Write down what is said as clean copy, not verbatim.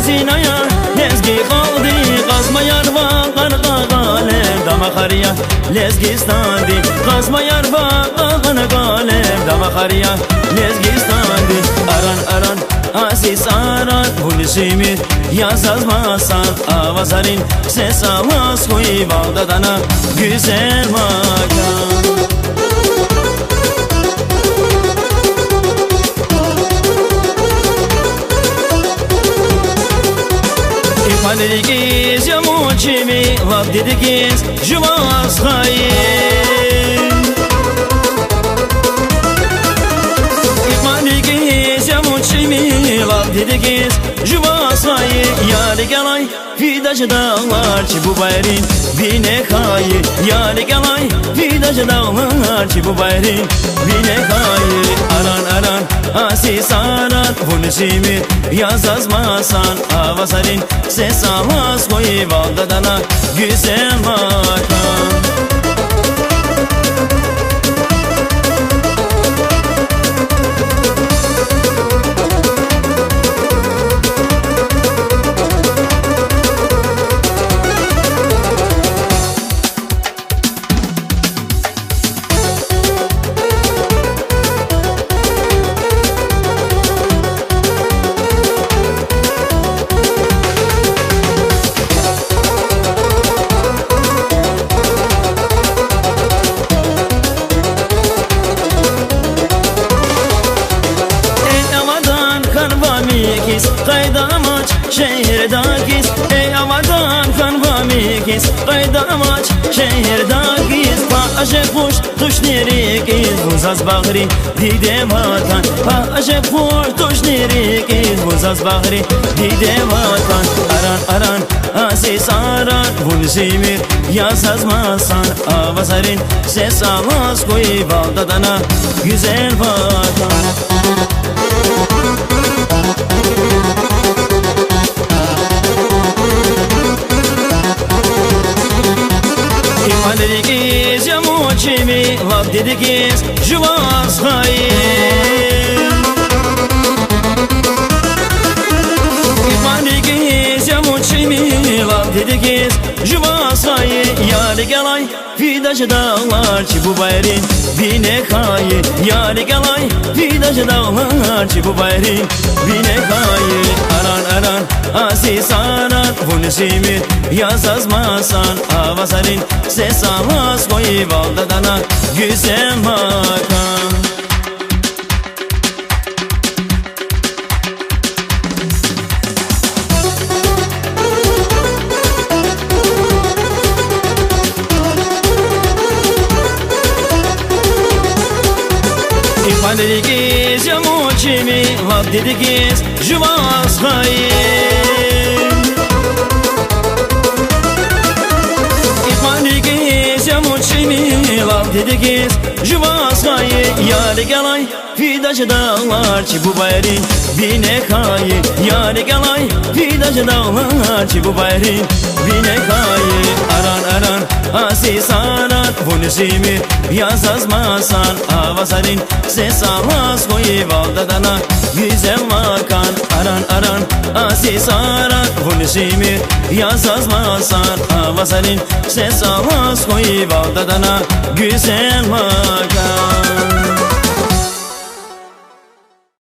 zinaya lezgi kaldı kazma yar va qarqa qalem dama xariya lezgistandi kazma yar va qarqa qalem dama xariya lezgistandi aran aran aziz aran hulishimi yazazmasan avazarin ses avaz koy Bağdat'ana güzel makan. Ikmaligiz ya muçimi lab dedigiz juvas hayim Ikmaligiz ya muçimi lab dedigiz juvas hayim Yari galay fidacı dağlar ki bu bayrin bine kayı Yari galay fidacı dağlar ki bu bayrin bine kayı Aran aran asis aran vulişimi yazazmasan avazarin ses avaz koy Bağdat'ana güzel makan. Qaydamaç şehirdagiz ey avadan kanvamigiz Qaydamaç şehirdagiz Paşe kuş tuş nerigiz Buzaz bağri dide vatan Paşe kuş tuş nerigiz Buzaz bağri dide vatan Aran aran aziz aran Vulşimir yazazmasan avazarin ses avaz koy Bağdat'ana güzel vatan. Ikmaligiz ya muçimi lab dedigiz juvas hayim Ikmaligiz ya muçimi lab dedigiz juvas hayim Yari galay fidacı dağlar ki bu bayrin bine kayı Yari galay fidacı dağlar ki bu bayrin bine kayı Aran aran aziz aran vulişimi yazazmasan avazarin ses avaz koy Bağdat'ana güzel makan. Ikmaligiz ya muçimi lab dedigiz juvas hayim Ikmaligiz ya muçimi lab dedigiz juvas hayim Yari galay fidacı dağlar ki bu bayrin bine kayı Yari galay fidacı dağlar ki bu bayrin bine kayı Aran aran aziz aran vulişimi yazazmasan avazarin ses avaz koy Bağdat'ana güzel makan. Aran aran aziz aran vulişimi yazazmasan avazarin ses avaz koy Bağdat'ana güzel makan.